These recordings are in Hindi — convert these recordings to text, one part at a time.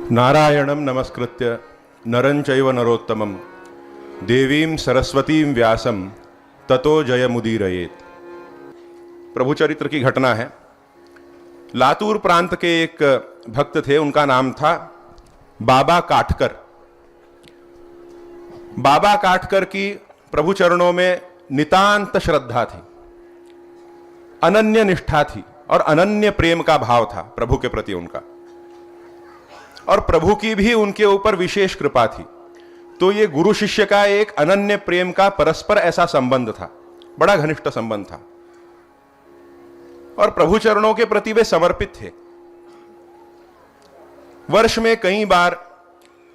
नारायणं नमस्कृत्य नरं चैव नरोत्तमं देवीं सरस्वतीं व्यासं ततो जयमुदीरयेत्। प्रभु चरित्र की घटना है। लातूर प्रांत के एक भक्त थे, उनका नाम था बाबा काठकर। बाबा काठकर की प्रभु चरणों में नितांत श्रद्धा थी, अनन्य निष्ठा थी और अनन्य प्रेम का भाव था प्रभु के प्रति उनका, और प्रभु की भी उनके ऊपर विशेष कृपा थी। तो ये गुरु शिष्य का एक अनन्य प्रेम का परस्पर ऐसा संबंध था, बड़ा घनिष्ठ संबंध था, और प्रभु चरणों के प्रति वे समर्पित थे। वर्ष में कई बार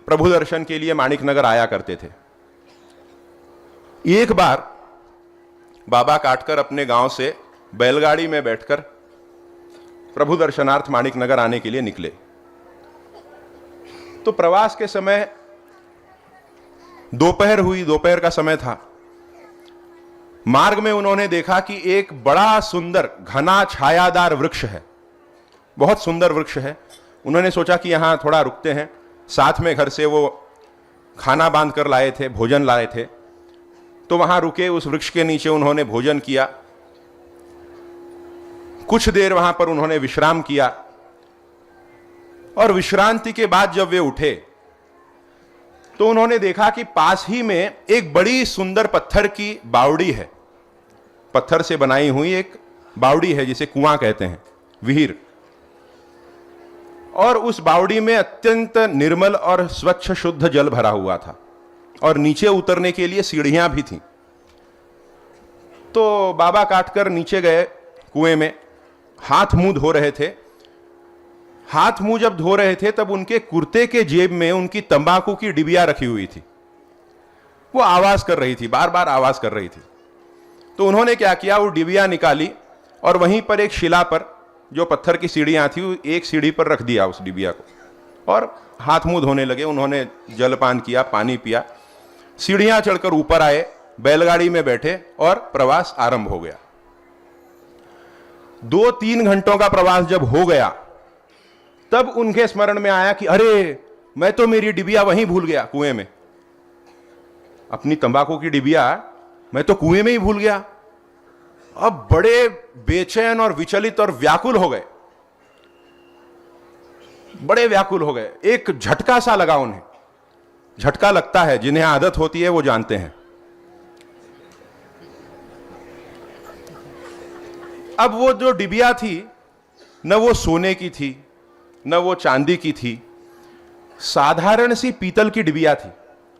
प्रभु दर्शन के लिए माणिकनगर आया करते थे। एक बार बाबा काठकर अपने गांव से बैलगाड़ी में बैठकर प्रभु दर्शनार्थ माणिकनगर आने के लिए निकले। तो प्रवास के समय दोपहर हुई, दोपहर का समय था। मार्ग में उन्होंने देखा कि एक बड़ा सुंदर घना छायादार वृक्ष है, बहुत सुंदर वृक्ष है। उन्होंने सोचा कि यहां थोड़ा रुकते हैं। साथ में घर से वो खाना बांध कर लाए थे, भोजन लाए थे, तो वहां रुके। उस वृक्ष के नीचे उन्होंने भोजन किया। कुछ देर वहां पर उन्होंने विश्राम किया, और विश्रांति के बाद जब वे उठे तो उन्होंने देखा कि पास ही में एक बड़ी सुंदर पत्थर की बावड़ी है। पत्थर से बनाई हुई एक बावड़ी है, जिसे कुआं कहते हैं, विहीर। और उस बावड़ी में अत्यंत निर्मल और स्वच्छ शुद्ध जल भरा हुआ था, और नीचे उतरने के लिए सीढ़ियां भी थीं। तो बाबा काठकर नीचे गए, कुएं में हाथ मुंह धो रहे थे। हाथ मुंह जब धो रहे थे तब उनके कुर्ते के जेब में उनकी तंबाकू की डिबिया रखी हुई थी। वो आवाज कर रही थी, बार बार आवाज कर रही थी। तो उन्होंने क्या किया, वो डिबिया निकाली और वहीं पर एक शिला पर, जो पत्थर की सीढ़ियां थी, एक सीढ़ी पर रख दिया उस डिबिया को, और हाथ मुंह धोने लगे। उन्होंने जलपान किया, पानी पिया, सीढ़ियां चढ़कर ऊपर आए, बैलगाड़ी में बैठे और प्रवास आरंभ हो गया। 2-3 घंटों का प्रवास जब हो गया तब उनके स्मरण में आया कि अरे, मैं तो मेरी डिबिया वहीं भूल गया, कुएं में। अपनी तंबाकू की डिबिया मैं तो कुएं में ही भूल गया। अब बड़े बेचैन और विचलित और व्याकुल हो गए, बड़े व्याकुल हो गए। एक झटका सा लगा उन्हें। झटका लगता है, जिन्हें आदत होती है वो जानते हैं। अब वो जो डिबिया थी, न वो सोने की थी न वो चांदी की थी, साधारण सी पीतल की डिबिया थी।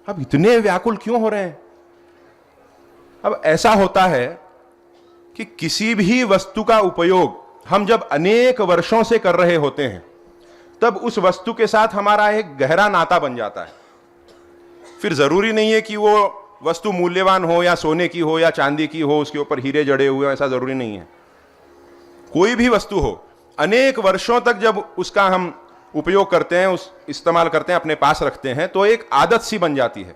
अब इतने व्याकुल क्यों हो रहे हैं? अब ऐसा होता है कि किसी भी वस्तु का उपयोग हम जब अनेक वर्षों से कर रहे होते हैं तब उस वस्तु के साथ हमारा एक गहरा नाता बन जाता है। फिर जरूरी नहीं है कि वो वस्तु मूल्यवान हो, या सोने की हो या चांदी की हो, उसके ऊपर हीरे जड़े हुए हो, ऐसा जरूरी नहीं है। कोई भी वस्तु हो, अनेक वर्षों तक जब उसका हम उपयोग करते हैं, उस इस्तेमाल करते हैं, अपने पास रखते हैं, तो एक आदत सी बन जाती है,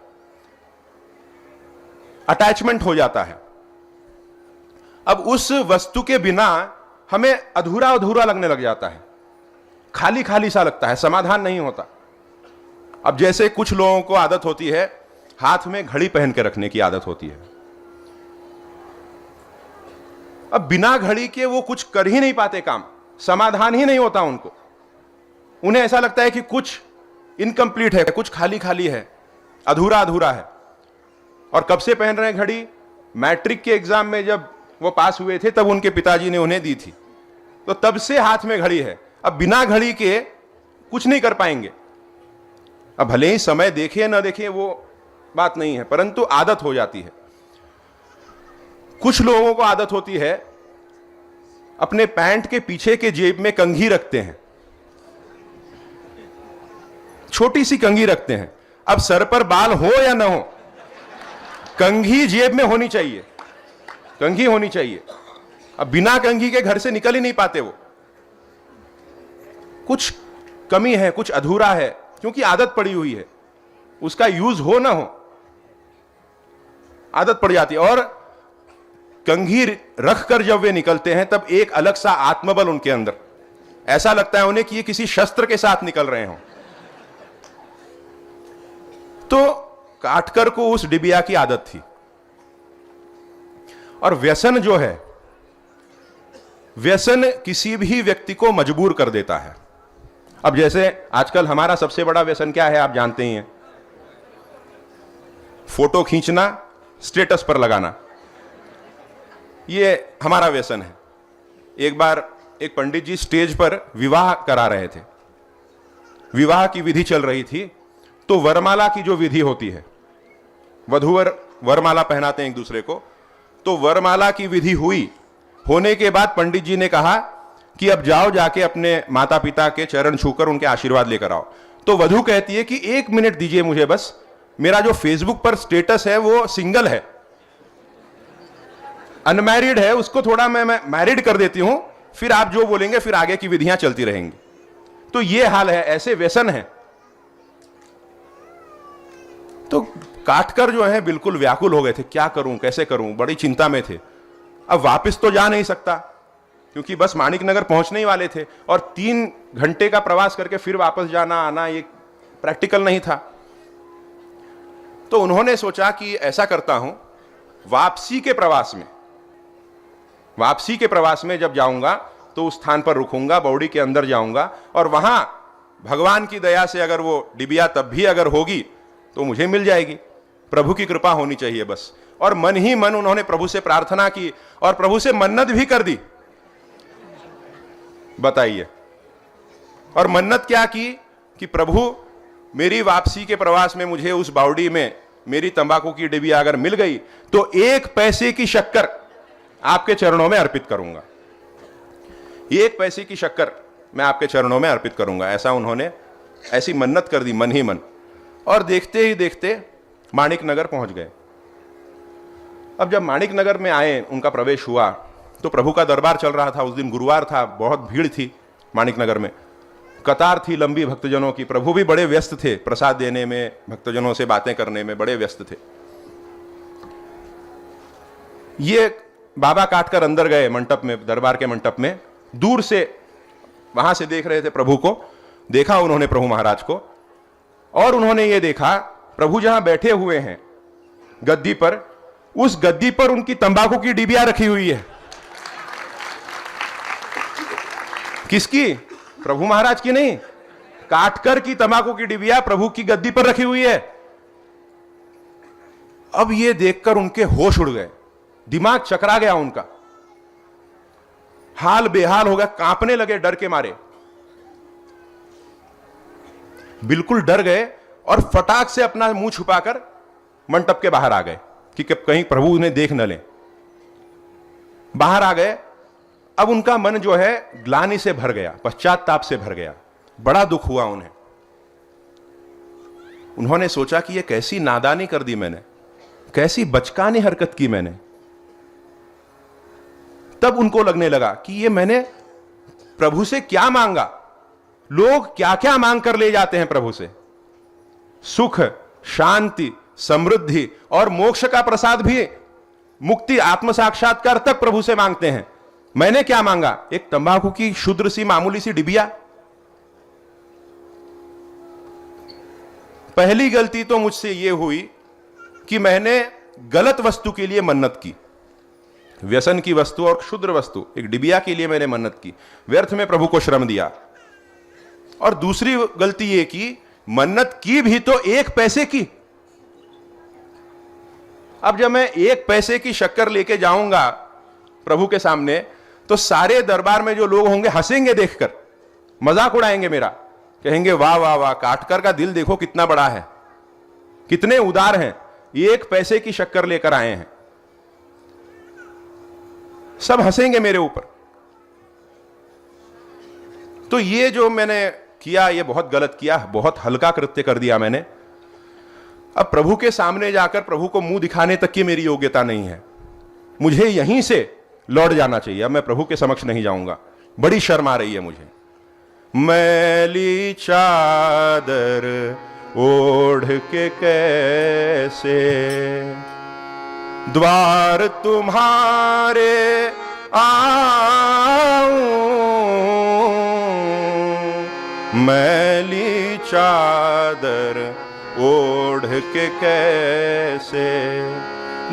अटैचमेंट हो जाता है। अब उस वस्तु के बिना हमें अधूरा अधूरा लगने लग जाता है, खाली खाली सा लगता है, समाधान नहीं होता। अब जैसे कुछ लोगों को आदत होती है, हाथ में घड़ी पहन के रखने की आदत होती है। अब बिना घड़ी के वो कुछ कर ही नहीं पाते काम, समाधान ही नहीं होता उनको। उन्हें ऐसा लगता है कि कुछ इनकम्प्लीट है, कुछ खाली खाली है, अधूरा अधूरा है। और कब से पहन रहे हैं घड़ी? मैट्रिक के एग्जाम में जब वो पास हुए थे तब उनके पिताजी ने उन्हें दी थी, तो तब से हाथ में घड़ी है। अब बिना घड़ी के कुछ नहीं कर पाएंगे। अब भले ही समय देखे ना देखे वो बात नहीं है, परंतु आदत हो जाती है। कुछ लोगों को आदत होती है, अपने पैंट के पीछे के जेब में कंघी रखते हैं, छोटी सी कंघी रखते हैं। अब सर पर बाल हो या ना हो, कंघी जेब में होनी चाहिए, कंघी होनी चाहिए। अब बिना कंघी के घर से निकल ही नहीं पाते वो। कुछ कमी है, कुछ अधूरा है, क्योंकि आदत पड़ी हुई है। उसका यूज हो ना हो, आदत पड़ जाती है। और कंघी रखकर जब वे निकलते हैं तब एक अलग सा आत्मबल उनके अंदर, ऐसा लगता है उन्हें कि ये किसी शस्त्र के साथ निकल रहे हों। तो काटकर को उस डिबिया की आदत थी। और व्यसन जो है, व्यसन किसी भी व्यक्ति को मजबूर कर देता है। अब जैसे आजकल हमारा सबसे बड़ा व्यसन क्या है, आप जानते ही हैं, फोटो खींचना, स्टेटस पर लगाना, ये हमारा व्यसन है। एक बार एक पंडित जी स्टेज पर विवाह करा रहे थे, विवाह की विधि चल रही थी, तो वरमाला की जो विधि होती है, वधूवर वरमाला पहनाते हैं एक दूसरे को, तो वरमाला की विधि हुई, होने के बाद पंडित जी ने कहा कि अब जाओ, जाके अपने माता पिता के चरण छूकर उनके आशीर्वाद लेकर आओ। तो वधू कहती है कि 1 मिनट दीजिए मुझे, बस मेरा जो फेसबुक पर स्टेटस है वो सिंगल है, अनमैरिड है, उसको थोड़ा मैं मैरिड कर देती हूं, फिर आप जो बोलेंगे फिर आगे की विधियां चलती रहेंगी। तो ये हाल है, ऐसे व्यसन है। तो काटकर जो है बिल्कुल व्याकुल हो गए थे, क्या करूं, कैसे करूं, बड़ी चिंता में थे। अब वापस तो जा नहीं सकता, क्योंकि बस माणिक नगर पहुंचने ही वाले थे, और 3 घंटे का प्रवास करके फिर वापस जाना आना ये प्रैक्टिकल नहीं था। तो उन्होंने सोचा कि ऐसा करता हूं, वापसी के प्रवास में जब जाऊंगा तो उस स्थान पर रुकूंगा, बौड़ी के अंदर जाऊंगा, और वहां भगवान की दया से अगर वो डिबिया तब भी अगर होगी तो मुझे मिल जाएगी, प्रभु की कृपा होनी चाहिए बस। और मन ही मन उन्होंने प्रभु से प्रार्थना की और प्रभु से मन्नत भी कर दी। बताइए, और मन्नत क्या की कि प्रभु मेरी वापसी के प्रवास में मुझे उस बावड़ी में मेरी तंबाकू की डिबिया अगर मिल गई तो 1 पैसे की शक्कर आपके चरणों में अर्पित करूंगा, 1 पैसे की शक्कर मैं आपके चरणों में अर्पित करूंगा। ऐसा उन्होंने ऐसी मन्नत कर दी मन ही मन। और देखते ही देखते माणिक नगर पहुंच गए। अब जब माणिक नगर में आए, उनका प्रवेश हुआ, तो प्रभु का दरबार चल रहा था। उस दिन गुरुवार था, बहुत भीड़ थी माणिक नगर में, कतार थी लंबी भक्तजनों की। प्रभु भी बड़े व्यस्त थे, प्रसाद देने में, भक्तजनों से बातें करने में बड़े व्यस्त थे। ये बाबा काटकर अंदर गए मंटप में, दरबार के मंटप में, दूर से वहां से देख रहे थे प्रभु को। देखा उन्होंने प्रभु महाराज को, और उन्होंने ये देखा प्रभु जहां बैठे हुए हैं गद्दी पर, उस गद्दी पर उनकी तंबाकू की डिबिया रखी हुई है। किसकी? प्रभु महाराज की नहीं, काटकर की तंबाकू की डिबिया प्रभु की गद्दी पर रखी हुई है। अब ये देखकर उनके होश उड़ गए, दिमाग चकरा गया उनका, हाल बेहाल हो गया, कांपने लगे डर के मारे, बिल्कुल डर गए, और फटाक से अपना मुंह छुपाकर मंटप के बाहर आ गए कि कहीं प्रभु उन्हें देख न लें। बाहर आ गए। अब उनका मन जो है ग्लानि से भर गया, पश्चाताप से भर गया, बड़ा दुख हुआ उन्हें। उन्होंने सोचा कि यह कैसी नादानी कर दी मैंने, कैसी बचकानी हरकत की मैंने। तब उनको लगने लगा कि ये मैंने प्रभु से क्या मांगा। लोग क्या क्या मांग कर ले जाते हैं प्रभु से, सुख, शांति, समृद्धि और मोक्ष का प्रसाद भी, मुक्ति, आत्म साक्षात्कार तक प्रभु से मांगते हैं। मैंने क्या मांगा? एक तंबाकू की क्षुद्र सी मामूली सी डिबिया। पहली गलती तो मुझसे यह हुई कि मैंने गलत वस्तु के लिए मन्नत की, व्यसन की वस्तु और क्षुद्र वस्तु, एक डिबिया के लिए मैंने मन्नत की, व्यर्थ में प्रभु को श्रम दिया। और दूसरी गलती यह की, मन्नत की भी तो 1 पैसे की। अब जब मैं 1 पैसे की शक्कर लेके जाऊंगा प्रभु के सामने, तो सारे दरबार में जो लोग होंगे हंसेंगे देखकर, मजाक उड़ाएंगे मेरा, कहेंगे वाह वाह वाह, काटकर का दिल देखो कितना बड़ा है, कितने उदार हैं, 1 पैसे की शक्कर लेकर आए हैं। सब हंसेंगे मेरे ऊपर। तो ये जो मैंने किया, ये बहुत गलत किया, बहुत हल्का कृत्य कर दिया मैंने। अब प्रभु के सामने जाकर प्रभु को मुंह दिखाने तक की मेरी योग्यता नहीं है, मुझे यहीं से लौट जाना चाहिए। अब मैं प्रभु के समक्ष नहीं जाऊंगा, बड़ी शर्म आ रही है मुझे। मैली चादर ओढ़ के कैसे द्वार तुम्हारे आऊं, मैली चादर ओढ़ के कैसे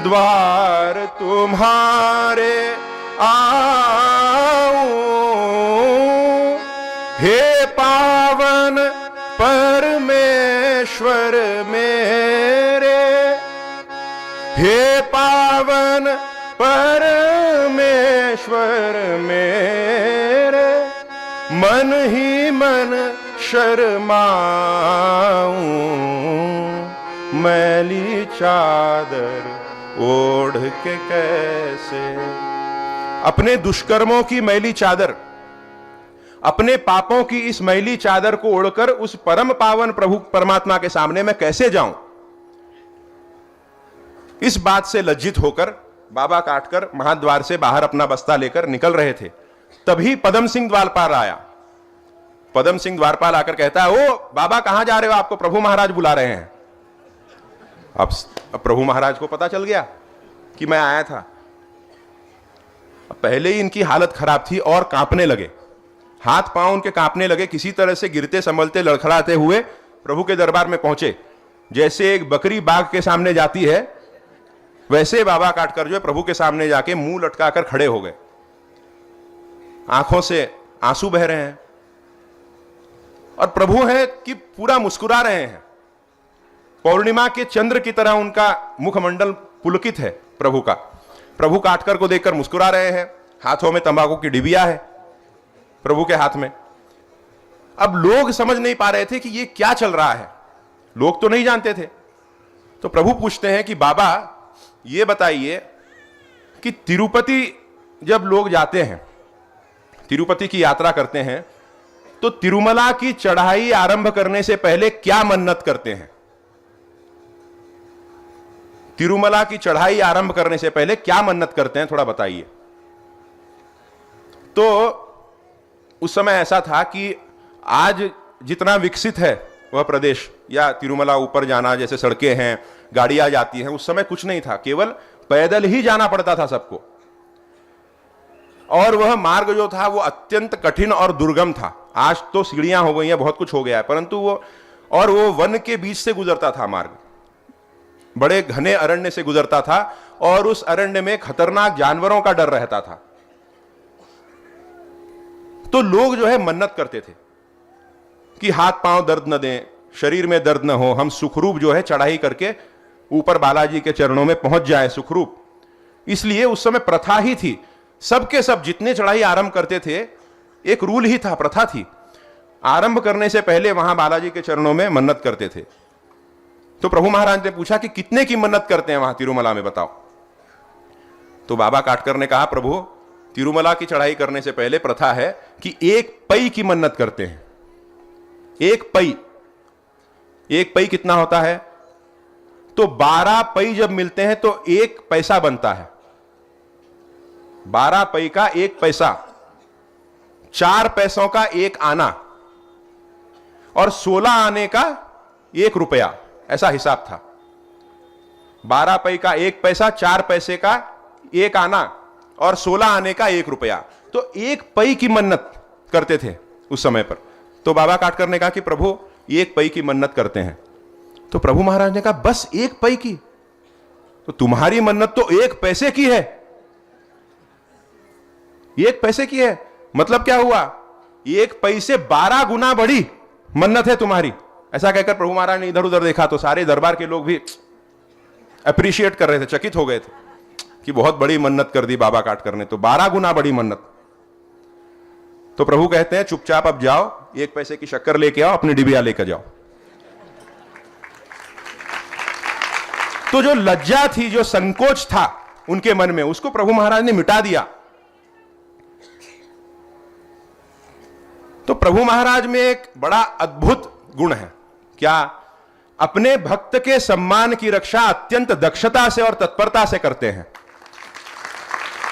द्वार तुम्हारे आऊं, हे पावन परमेश्वर मेरे, हे पावन परमेश्वर मेरे, मन ही मन शर्माऊं, मैली चादर ओढ़ के कैसे। अपने दुष्कर्मों की मैली चादर, अपने पापों की इस मैली चादर को ओढ़कर उस परम पावन प्रभु परमात्मा के सामने मैं कैसे जाऊं। इस बात से लज्जित होकर बाबा काटकर महाद्वार से बाहर अपना बस्ता लेकर निकल रहे थे। तभी पदम सिंह द्वारपाल आया। पदम सिंह द्वारपाल आकर कहता है, ओ बाबा कहां जा रहे हो, आपको प्रभु महाराज बुला रहे हैं। अब प्रभु महाराज को पता चल गया कि मैं आया था। पहले ही इनकी हालत खराब थी और कांपने लगे, हाथ पांव उनके कांपने लगे। किसी तरह से गिरते संभलते लड़खड़ाते हुए प्रभु के दरबार में पहुंचे। जैसे एक बकरी बाघ के सामने जाती है, वैसे बाबा काटकर जो है प्रभु के सामने जाके मुंह लटकाकर खड़े हो गए। आंखों से आंसू बह रहे हैं और प्रभु है कि पूरा मुस्कुरा रहे हैं। पौर्णिमा के चंद्र की तरह उनका मुखमंडल पुलकित है प्रभु का। प्रभु काटकर को देखकर मुस्कुरा रहे हैं। हाथों में तंबाकू की डिबिया है प्रभु के हाथ में। अब लोग समझ नहीं पा रहे थे कि ये क्या चल रहा है, लोग तो नहीं जानते थे। तो प्रभु पूछते हैं कि बाबा ये बताइए कि तिरुपति जब लोग जाते हैं, तिरुपति की यात्रा करते हैं, तो तिरुमला की चढ़ाई आरंभ करने से पहले क्या मन्नत करते हैं? तिरुमला की चढ़ाई आरंभ करने से पहले क्या मन्नत करते हैं, थोड़ा बताइए। तो उस समय ऐसा था कि आज जितना विकसित है वह प्रदेश या तिरुमला ऊपर जाना, जैसे सड़कें हैं, गाड़ियां जाती हैं, उस समय कुछ नहीं था, केवल पैदल ही जाना पड़ता था सबको। और वह मार्ग जो था वो अत्यंत कठिन और दुर्गम था। आज तो सीढ़ियां हो गई हैं, बहुत कुछ हो गया है, परंतु वो वन के बीच से गुजरता था मार्ग, बड़े घने अरण्य से गुजरता था और उस अरण्य में खतरनाक जानवरों का डर रहता था। तो लोग जो है मन्नत करते थे कि हाथ पांव दर्द न दें, शरीर में दर्द न हो, हम सुखरूप जो है चढ़ाई करके ऊपर बालाजी के चरणों में पहुंच जाए सुखरूप। इसलिए उस समय प्रथा ही थी, सबके सब जितने चढ़ाई आरंभ करते थे, एक रूल ही था, प्रथा थी, आरंभ करने से पहले वहां बालाजी के चरणों में मन्नत करते थे। तो प्रभु महाराज ने पूछा कि कितने की मन्नत करते हैं वहां तिरुमला में, बताओ। तो बाबा काटकर ने कहा, प्रभु तिरुमला की चढ़ाई करने से पहले प्रथा है कि 1 पई की मन्नत करते हैं। 1 पई, 1 पई कितना होता है? तो 12 पई जब मिलते हैं तो 1 पैसा बनता है। 12 पई का 1 पैसा, 4 पैसों का 1 आना और 16 आने का 1 रुपया, ऐसा हिसाब था। 12 पई का 1 पैसा, 4 पैसे का 1 आना और 16 आने का 1 रुपया। तो 1 पई की मन्नत करते थे उस समय पर। तो बाबा काटकर ने कहा कि प्रभु 1 पई की मन्नत करते हैं। तो प्रभु महाराज ने कहा, बस 1 पई की? तो तुम्हारी मन्नत तो 1 पैसे की है। 1 पैसे की है मतलब क्या हुआ? 1 पई से 12 गुना बड़ी मन्नत है तुम्हारी। ऐसा कहकर प्रभु महाराज ने इधर उधर देखा तो सारे दरबार के लोग भी अप्रिशिएट कर रहे थे, चकित हो गए थे कि बहुत बड़ी मन्नत कर दी बाबा काटकर ने, तो 12 गुना बड़ी मन्नत। तो प्रभु कहते हैं, चुपचाप अब जाओ, 1 पैसे की शक्कर लेके आओ, अपनी डिबिया लेकर जाओ। तो जो लज्जा थी, जो संकोच था उनके मन में, उसको प्रभु महाराज ने मिटा दिया। तो प्रभु महाराज में एक बड़ा अद्भुत गुण है। क्या? अपने भक्त के सम्मान की रक्षा अत्यंत दक्षता से और तत्परता से करते हैं।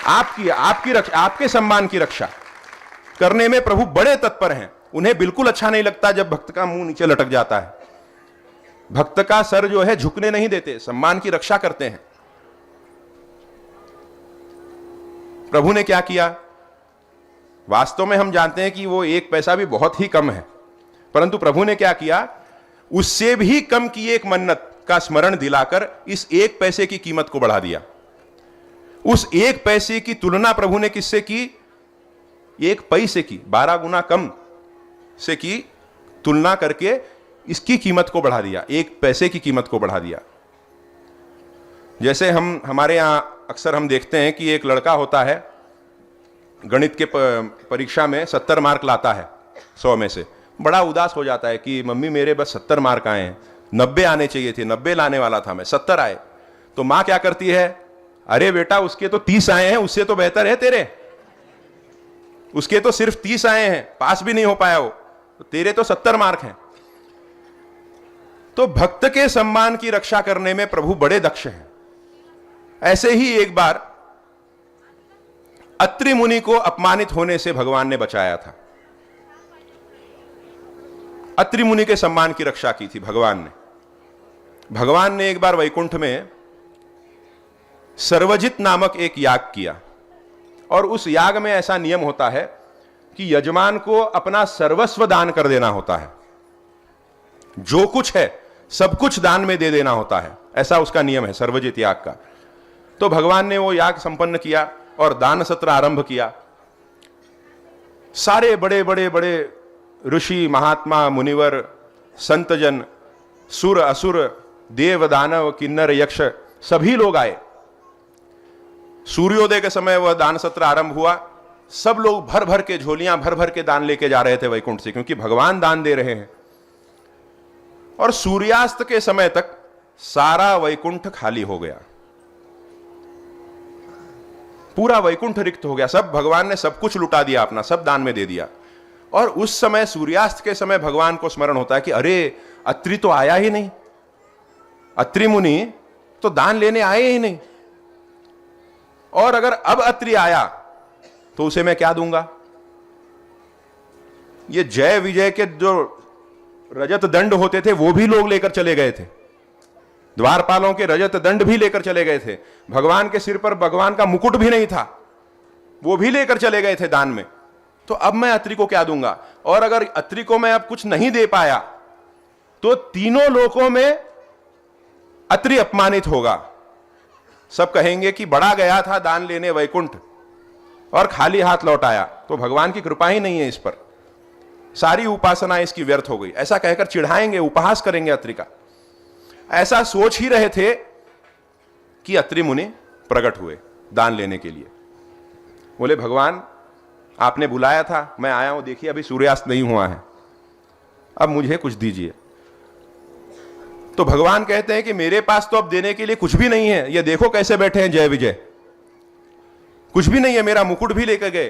आपकी रक्षा, आपके सम्मान की रक्षा करने में प्रभु बड़े तत्पर हैं। उन्हें बिल्कुल अच्छा नहीं लगता जब भक्त का मुंह नीचे लटक जाता है। भक्त का सर जो है झुकने नहीं देते, सम्मान की रक्षा करते हैं। प्रभु ने क्या किया? वास्तव में हम जानते हैं कि वो 1 पैसा भी बहुत ही कम है, परंतु प्रभु ने क्या किया? उससे भी कम की एक मन्नत का स्मरण दिलाकर इस 1 पैसे की कीमत को बढ़ा दिया। उस 1 पैसे की तुलना प्रभु ने किससे की? 1 पैसे की, 12 गुना कम से की तुलना करके इसकी कीमत को बढ़ा दिया, 1 पैसे की कीमत को बढ़ा दिया। जैसे हमारे यहां अक्सर हम देखते हैं कि एक लड़का होता है, गणित के परीक्षा में 70 मार्क लाता है 100 में से, बड़ा उदास हो जाता है कि मम्मी मेरे बस 70 मार्क आए हैं, 90 आने चाहिए थे, 90 लाने वाला था मैं, 70 आए। तो मां क्या करती है? अरे बेटा उसके तो 30 आए हैं, उससे तो बेहतर है तेरे, उसके तो सिर्फ 30 आए हैं, पास भी नहीं हो पाया वो, तो तेरे तो 70 मार्क हैं। तो भक्त के सम्मान की रक्षा करने में प्रभु बड़े दक्ष हैं। ऐसे ही एक बार अत्रि मुनि को अपमानित होने से भगवान ने बचाया था। अत्रि मुनि के सम्मान की रक्षा की थी भगवान ने एक बार वैकुंठ में सर्वजित नामक एक याग किया, और उस याग में ऐसा नियम होता है कि यजमान को अपना सर्वस्व दान कर देना होता है, जो कुछ है सब कुछ दान में दे देना होता है, ऐसा उसका नियम है सर्वजित याग का। तो भगवान ने वो याग संपन्न किया और दान सत्र आरंभ किया। सारे बड़े बड़े बड़े ऋषि महात्मा मुनिवर संतजन, सुर असुर, देव दानव किन्नर यक्ष सभी लोग आए। सूर्योदय के समय वह दान सत्र आरंभ हुआ। सब लोग भर भर के झोलियां भर भर के दान लेके जा रहे थे वैकुंठ से, क्योंकि भगवान दान दे रहे हैं। और सूर्यास्त के समय तक सारा वैकुंठ खाली हो गया, पूरा वैकुंठ रिक्त हो गया। सब भगवान ने सब कुछ लुटा दिया, अपना सब दान में दे दिया। और उस समय सूर्यास्त के समय भगवान को स्मरण होता है कि अरे अत्रि तो आया ही नहीं, अत्रि मुनि तो दान लेने आए ही नहीं, और अगर अब अत्रि आया तो उसे मैं क्या दूंगा? ये जय विजय के जो रजत दंड होते थे वो भी लोग लेकर चले गए थे, द्वारपालों के रजत दंड भी लेकर चले गए थे। भगवान के सिर पर भगवान का मुकुट भी नहीं था, वो भी लेकर चले गए थे दान में। तो अब मैं अत्रि को क्या दूंगा? और अगर अत्रि को मैं अब कुछ नहीं दे पाया तो तीनों लोकों में अत्रि अपमानित होगा। सब कहेंगे कि बड़ा गया था दान लेने वैकुंठ और खाली हाथ लौट आया, तो भगवान की कृपा ही नहीं है इस पर, सारी उपासना इसकी व्यर्थ हो गई, ऐसा कहकर चिढ़ाएंगे, उपहास करेंगे अत्रि का। ऐसा सोच ही रहे थे कि अत्रि मुनि प्रकट हुए दान लेने के लिए। बोले भगवान आपने बुलाया था, मैं आया हूं, देखिए अभी सूर्यास्त नहीं हुआ है, अब मुझे कुछ दीजिए। तो भगवान कहते हैं कि मेरे पास तो अब देने के लिए कुछ भी नहीं है, ये देखो कैसे बैठे हैं जय विजय, कुछ भी नहीं है, मेरा मुकुट भी लेकर गए।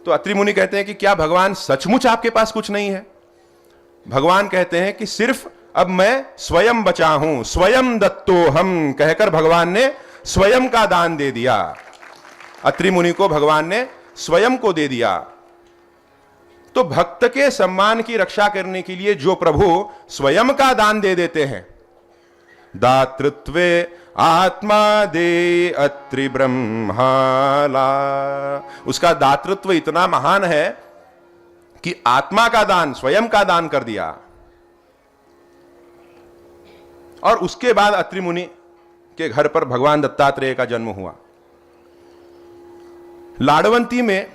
तो अत्रि मुनि कहते हैं कि क्या भगवान सचमुच आपके पास कुछ नहीं है? भगवान कहते हैं कि सिर्फ अब मैं स्वयं बचा हूं, स्वयं दत्तो हम कहकर भगवान ने स्वयं का दान दे दिया। अत्रि मुनि को भगवान ने स्वयं को दे दिया। तो भक्त के सम्मान की रक्षा करने के लिए जो प्रभु स्वयं का दान दे देते हैं, दातृत्वे आत्मा दे अत्रि ब्रह्माला, उसका दातृत्व इतना महान है कि आत्मा का दान, स्वयं का दान कर दिया। और उसके बाद अत्रि मुनि के घर पर भगवान दत्तात्रेय का जन्म हुआ। लाड़वंती में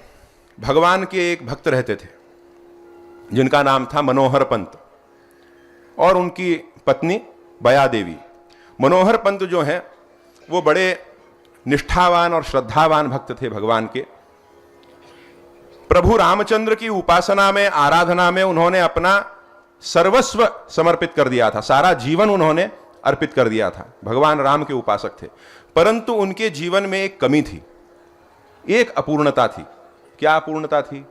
भगवान के एक भक्त रहते थे जिनका नाम था मनोहर पंत, और उनकी पत्नी बया देवी। मनोहर पंत जो हैं वो बड़े निष्ठावान और श्रद्धावान भक्त थे भगवान के। प्रभु रामचंद्र की उपासना में, आराधना में उन्होंने अपना सर्वस्व समर्पित कर दिया था, सारा जीवन उन्होंने अर्पित कर दिया था। भगवान राम के उपासक थे, परंतु उनके जीवन में एक कमी थी, एक अपूर्णता थी। क्या अपूर्णता थी?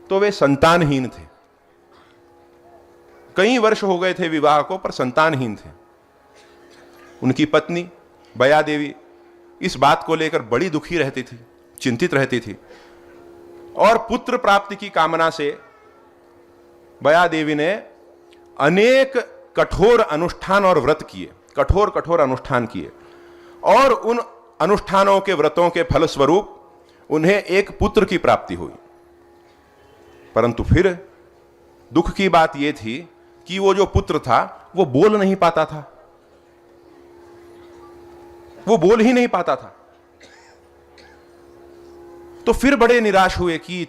तो वे संतानहीन थे। कई वर्ष हो गए थे विवाह को, पर संतानहीन थे। उनकी पत्नी बया देवी इस बात को लेकर बड़ी दुखी रहती थी, चिंतित रहती थी, और पुत्र प्राप्ति की कामना से बया देवी ने अनेक कठोर अनुष्ठान और व्रत किए, कठोर कठोर अनुष्ठान किए, और उन अनुष्ठानों के व्रतों के फलस्वरूप उन्हें एक पुत्र की प्राप्ति हुई। परंतु फिर दुख की बात यह थी कि वो जो पुत्र था वो बोल नहीं पाता था, वो बोल ही नहीं पाता था। तो फिर बड़े निराश हुए कि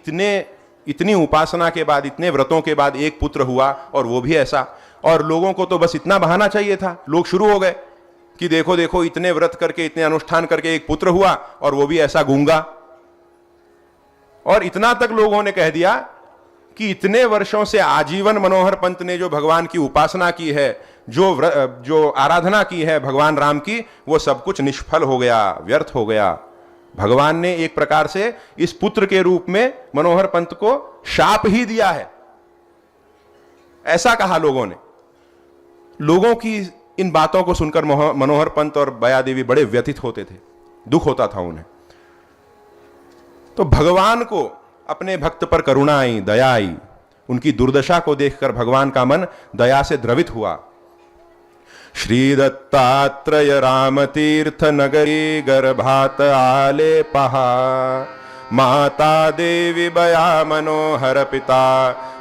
इतनी उपासना के बाद, इतने व्रतों के बाद एक पुत्र हुआ और वो भी ऐसा, और लोगों को तो बस इतना बहाना चाहिए था। लोग शुरू हो गए कि देखो देखो, इतने व्रत करके, इतने अनुष्ठान करके एक पुत्र हुआ और वो भी ऐसा गूंगा। और इतना तक लोगों ने कह दिया कि इतने वर्षों से आजीवन मनोहर पंत ने जो भगवान की उपासना की है, जो आराधना की है भगवान राम की, वो सब कुछ निष्फल हो गया, व्यर्थ हो गया। भगवान ने एक प्रकार से इस पुत्र के रूप में मनोहर पंत को शाप ही दिया है, ऐसा कहा लोगों ने। लोगों की इन बातों को सुनकर मनोहर पंत और बया देवी बड़े व्यथित होते थे, दुख होता था उन्हें। तो भगवान को अपने भक्त पर करुणा आई, दया आई। उनकी दुर्दशा को देखकर भगवान का मन दया से द्रवित हुआ। श्री दत्तात्रेय राम तीर्थ नगरी गर्भात आले पहा, माता देवी बया मनोहर पिता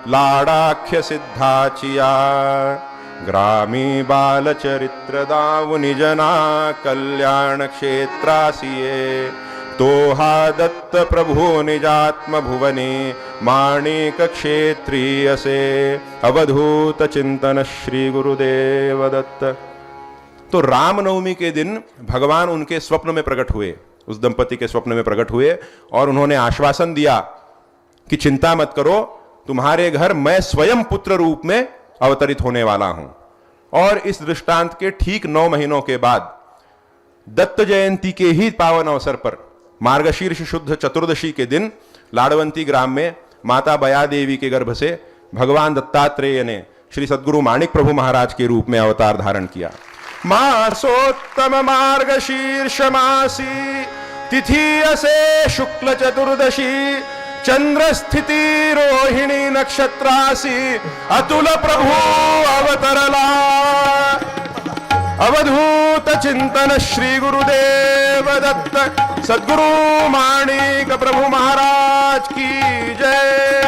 लाडाख्य सिद्धाचिया, ग्रामी बाल चरित्र दाव निजना कल्याण क्षेत्रासिये, तोहा दत्त प्रभु निजात्म भुवने माणिक क्षेत्रीय से, अवधूत चिंतन श्री गुरुदेव दत्त। तो रामनवमी के दिन भगवान उनके स्वप्न में प्रकट हुए, उस दंपति के स्वप्न में प्रकट हुए और उन्होंने आश्वासन दिया कि चिंता मत करो, तुम्हारे घर मैं स्वयं पुत्र रूप में अवतरित होने वाला हूं। और इस दृष्टांत के ठीक 9 महीनों के बाद दत्त जयंती के ही पावन अवसर पर मार्गशीर्ष शुद्ध चतुर्दशी के दिन लाड़वंती ग्राम में माता बया देवी के गर्भ से भगवान दत्तात्रेय ने श्री सद्गुरु माणिक प्रभु महाराज के रूप में अवतार धारण किया। मासोत्तम मार्गशीर्ष मासी तिथि असे शुक्ल चतुर्दशी, चंद्र स्थिति रोहिणी नक्षत्रासी, अतुल प्रभु अवतरला, अवधूत चिंतन श्री गुरुदेव दत्त। सद्गुरु माणिक प्रभु महाराज की जय।